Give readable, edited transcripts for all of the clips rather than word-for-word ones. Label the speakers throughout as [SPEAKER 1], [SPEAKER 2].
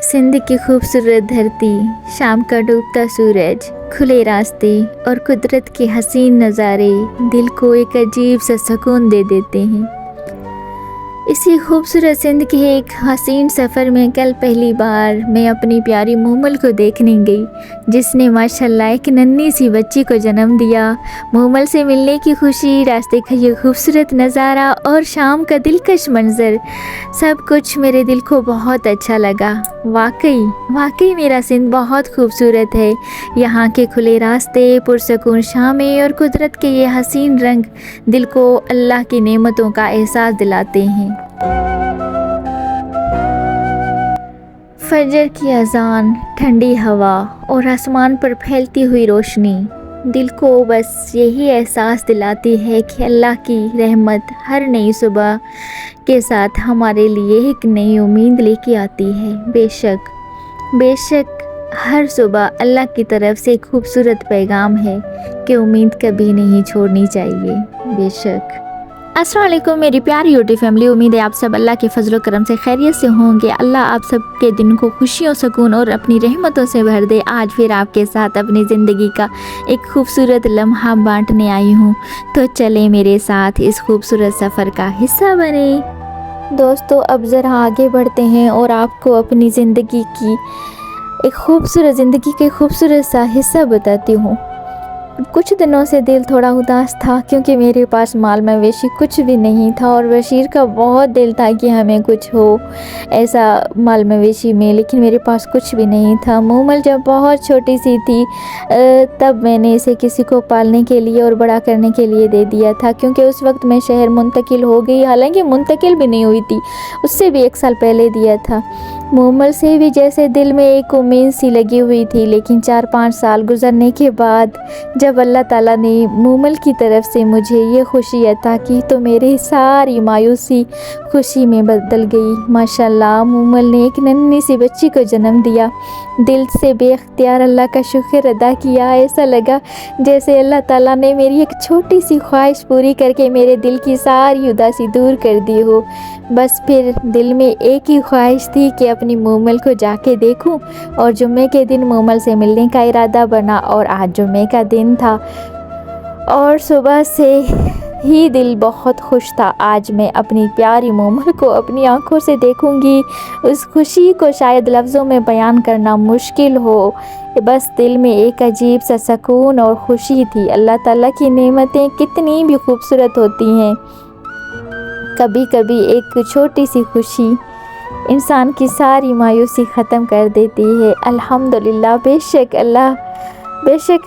[SPEAKER 1] सिंध की खूबसूरत धरती, शाम का डूबता सूरज, खुले रास्ते और कुदरत के हसीन नज़ारे दिल को एक अजीब सा सुकून दे देते हैं। इसी खूबसूरत सिंध के एक हसीन सफ़र में कल पहली बार मैं अपनी प्यारी मूमल को देखने गई, जिसने माशाल्लाह एक नन्ही सी बच्ची को जन्म दिया। मूमल से मिलने की खुशी, रास्ते का ये खूबसूरत नज़ारा और शाम का दिलकश मंज़र, सब कुछ मेरे दिल को बहुत अच्छा लगा। वाकई मेरा सिंध बहुत खूबसूरत है। यहाँ के खुले रास्ते, पुरसकून शामें और कुदरत के ये हसीन रंग दिल को अल्लाह की नेमतों का एहसास दिलाते हैं। फजर की अजान, ठंडी हवा और आसमान पर फैलती हुई रोशनी दिल को बस यही एहसास दिलाती है कि अल्लाह की रहमत हर नई सुबह के साथ हमारे लिए एक नई उम्मीद लेके आती है। बेशक हर सुबह अल्लाह की तरफ से एक खूबसूरत पैगाम है कि उम्मीद कभी नहीं छोड़नी चाहिए। बेशक। अस्सलाम वालेकुम मेरी प्यारी यूट्यूब फैमिली, उम्मीद है आप सब अल्लाह के फजल करम से खैरियत से होंगे। अल्लाह आप सब के दिन को खुशियों, सुकून और अपनी रहमतों से भर दे। आज फिर आपके साथ अपनी ज़िंदगी का एक खूबसूरत लम्हा बांटने आई हूँ, तो चले मेरे साथ इस खूबसूरत सफ़र का हिस्सा बने। दोस्तों, अब ज़रा आगे बढ़ते हैं और आपको अपनी ज़िंदगी की एक खूबसूरत सा हिस्सा बताती हूँ। कुछ दिनों से दिल थोड़ा उदास था क्योंकि मेरे पास माल मवेशी कुछ भी नहीं था और बशीर का बहुत दिल था कि हमें कुछ हो ऐसा माल मवेशी में, लेकिन मेरे पास कुछ भी नहीं था। मूमल जब बहुत छोटी सी थी तब मैंने इसे किसी को पालने के लिए और बड़ा करने के लिए दे दिया था, क्योंकि उस वक्त मैं शहर मुंतकिल हो गई। हालांकि मुंतकिल भी नहीं हुई थी, उससे भी 1 साल पहले दिया था। मूमल से भी जैसे दिल में एक उम्मीद सी लगी हुई थी, लेकिन 4-5 साल गुजरने के बाद जब अल्लाह ताला ने मूमल की तरफ से मुझे ये खुशी अता की तो मेरी सारी मायूसी खुशी में बदल गई। माशाल्लाह, मूमल ने एक नन्ही सी बच्ची को जन्म दिया। दिल से बेख्तियार अल्लाह का शुक्र अदा किया। ऐसा लगा जैसे अल्लाह ताला ने मेरी एक छोटी सी ख्वाहिश पूरी करके मेरे दिल की सारी उदासी दूर कर दी हो। बस फिर दिल में एक ही ख्वाहिश थी कि अपनी मूमल को जाके देखूं, और जुम्मे के दिन मूमल से मिलने का इरादा बना और आज जुम्मे का दिन था और सुबह से ही दिल बहुत खुश था। आज मैं अपनी प्यारी मूमल को अपनी आंखों से देखूंगी। उस खुशी को शायद लफ्ज़ों में बयान करना मुश्किल हो, बस दिल में एक अजीब सा सुकून और खुशी थी। अल्लाह ताला की नेमतें कितनी भी खूबसूरत होती हैं, कभी कभी एक छोटी सी खुशी इंसान की सारी मायूसी ख़त्म कर देती है। अल्हम्दुलिल्लाह, बेशक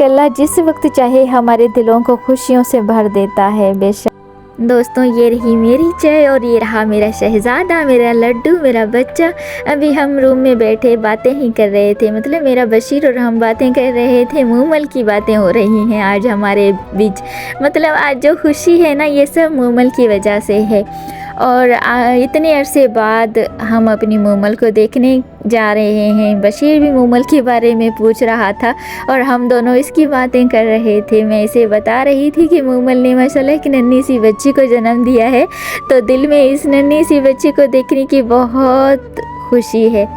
[SPEAKER 1] अल्लाह जिस वक्त चाहे हमारे दिलों को खुशियों से भर देता है। बेशक दोस्तों, ये रही मेरी चाय और ये रहा मेरा शहज़ादा, मेरा लड्डू, मेरा बच्चा। अभी हम रूम में बैठे बातें ही कर रहे थे, मतलब मेरा बशीर और हम बातें कर रहे थे। मूमल की बातें हो रही हैं आज हमारे बीच, मतलब आज जो खुशी है ना, ये सब मूमल की वजह से है। और इतने अरसे बाद हम अपनी मूमल को देखने जा रहे हैं। बशीर भी मूमल के बारे में पूछ रहा था और हम दोनों इसकी बातें कर रहे थे। मैं इसे बता रही थी कि मूमल ने माशाल्लाह एक नन्ही सी बच्ची को जन्म दिया है, तो दिल में इस नन्ही सी बच्ची को देखने की बहुत खुशी है।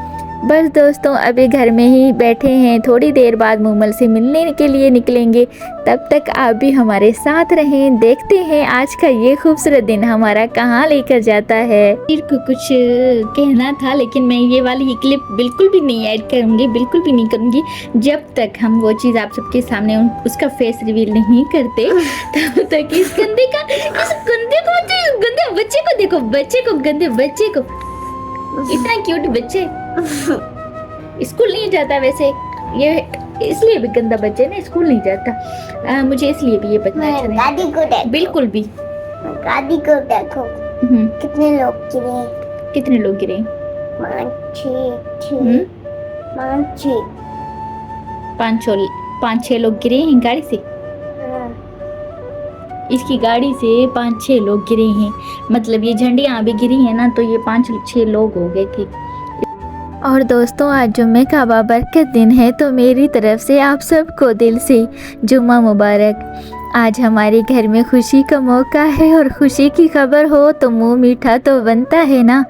[SPEAKER 1] बस दोस्तों, अभी घर में ही बैठे हैं, थोड़ी देर बाद मूमल से मिलने के लिए निकलेंगे। तब तक आप भी हमारे साथ रहें, देखते हैं आज का ये खूबसूरत दिन हमारा कहाँ लेकर जाता है। फिर कुछ कहना था, लेकिन मैं ये वाली क्लिप बिल्कुल भी नहीं ऐड करूँगी, बिल्कुल भी नहीं करूँगी जब तक हम वो चीज़ आप सबके सामने उसका फेस रिवील नहीं करते। तब तक इस गंदे बच्चे को देखो, गंदे बच्चे को, इतना क्यूट बच्चे, स्कूल नहीं जाता वैसे, ये इसलिए भी गंदा बच्चे ना स्कूल नहीं जाता। मुझे इसलिए भी ये बच्चा अच्छा नहीं।
[SPEAKER 2] दादी को देखो,
[SPEAKER 1] बिल्कुल भी।
[SPEAKER 2] दादी को देखो, कितने लोग गिरे?
[SPEAKER 1] 5-6 लोग गिरे हैं गाड़ी से। इसकी गाड़ी से 5-6 लोग गिरे हैं, मतलब ये झंडियाँ भी गिरी हैं ना, तो ये 5-6 लोग हो गए थे। और दोस्तों, आज जुम्मे का बाबरकत दिन है, तो मेरी तरफ से आप सबको दिल से जुम्मा मुबारक। आज हमारे घर में खुशी का मौका है और खुशी की खबर हो तो मुंह मीठा तो बनता है ना।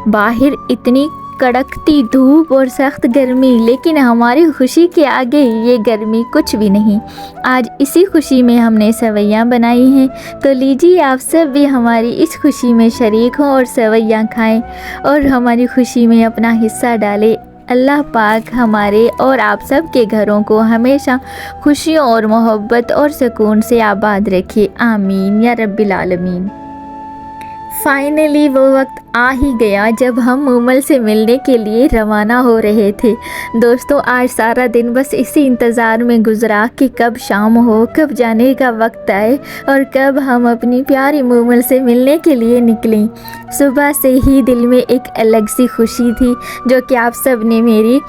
[SPEAKER 1] बाहर इतनी कड़कती धूप और सख्त गर्मी, लेकिन हमारी खुशी के आगे ये गर्मी कुछ भी नहीं। आज इसी खुशी में हमने सेवइयाँ बनाई हैं, तो लीजिए आप सब भी हमारी इस खुशी में शरीक हों और सेवइयाँ खाएं और हमारी खुशी में अपना हिस्सा डालें। अल्लाह पाक हमारे और आप सब के घरों को हमेशा खुशियों और मोहब्बत और सुकून से आबाद रखे, आमीन या रब्बिल आलमीन। फाइनली वो वक्त आ ही गया जब हम मूमल से मिलने के लिए रवाना हो रहे थे। दोस्तों, आज सारा दिन बस इसी इंतज़ार में गुजरा कि कब शाम हो, कब जाने का वक्त आए और कब हम अपनी प्यारी मूमल से मिलने के लिए निकलें। सुबह से ही दिल में एक अलग सी खुशी थी जो कि आप सब ने मेरी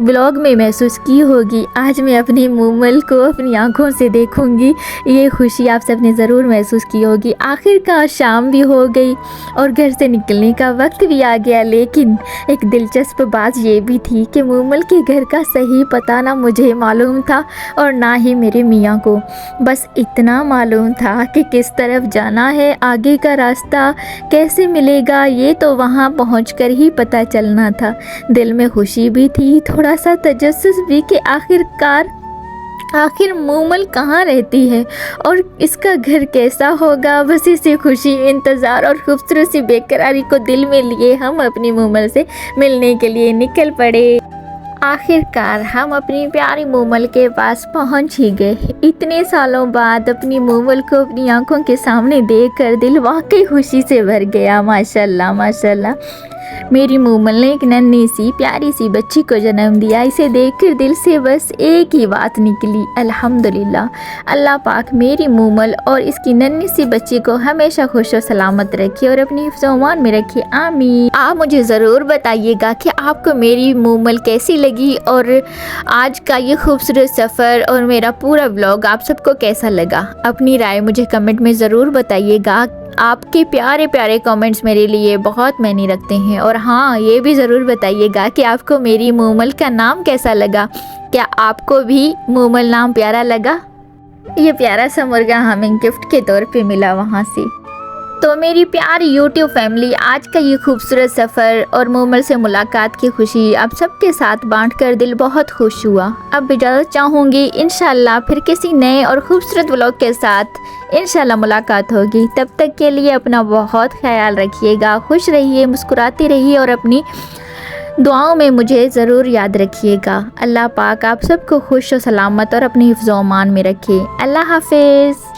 [SPEAKER 1] ब्लॉग में महसूस की होगी। आज मैं अपनी मूमल को अपनी आंखों से देखूंगी, ये खुशी आप सब ने ज़रूर महसूस की होगी। आखिरकार शाम भी हो गई और घर से निकलने का वक्त भी आ गया, लेकिन एक दिलचस्प बात ये भी थी कि मूमल के घर का सही पता ना मुझे मालूम था और ना ही मेरे मियाँ को। बस इतना मालूम था कि किस तरफ जाना है, आगे का रास्ता कैसे मिलेगा, ये तो वहाँ पहुँचकर ही पता चलना था। दिल में खुशी भी थी, थोड़ा सा तजस्सुस भी कि आखिर मूमल कहाँ रहती है और इसका घर कैसा होगा। बस इसी खुशी, इंतज़ार और खूबसूरत सी बेकरारी को दिल में लिए हम अपनी मूमल से मिलने के लिए निकल पड़े। आखिरकार हम अपनी प्यारी मूमल के पास पहुंच ही गए। इतने सालों बाद अपनी मूमल को अपनी आंखों के सामने देखकर दिल वाकई खुशी से भर गया। माशाल्लाह माशाल्लाह, मेरी मूमल ने एक नन्ही सी प्यारी सी बच्ची को जन्म दिया। इसे देखकर दिल से बस एक ही बात निकली, अल्हम्दुलिल्लाह। अल्लाह पाक मेरी मूमल और इसकी नन्ही सी बच्ची को हमेशा खुश और सलामत रखे और अपनी हिफ्ज़-ओ-अमान में रखे, आमीन। आप मुझे ज़रूर बताइएगा कि आपको मेरी मूमल कैसी लगी और आज का ये खूबसूरत सफ़र और मेरा पूरा ब्लॉग आप सबको कैसा लगा। अपनी राय मुझे कमेंट में ज़रूर बताइएगा। आपके प्यारे प्यारे कमेंट्स मेरे लिए बहुत मायने रखते हैं। और हाँ, ये भी ज़रूर बताइएगा कि आपको मेरी मूमल का नाम कैसा लगा। क्या आपको भी मूमल नाम प्यारा लगा? ये प्यारा सा मुर्गा हमें गिफ्ट के तौर पे मिला वहाँ से। तो मेरी प्यारी यूट्यूब फैमिली, आज का ये खूबसूरत सफ़र और मूमल से मुलाकात की खुशी आप सबके साथ बांटकर दिल बहुत खुश हुआ। अब इजाज़त चाहूँगी, इंशाल्लाह फिर किसी नए और ख़ूबसूरत व्लॉग के साथ इंशाल्लाह मुलाकात होगी। तब तक के लिए अपना बहुत ख्याल रखिएगा, खुश रहिए, मुस्कुराती रहिए और अपनी दुआओं में मुझे ज़रूर याद रखिएगा। अल्लाह पाक आप सबको खुश और सलामत और अपनी हिफ्ज़-ओ-अमान में रखे। अल्लाह हाफिज़।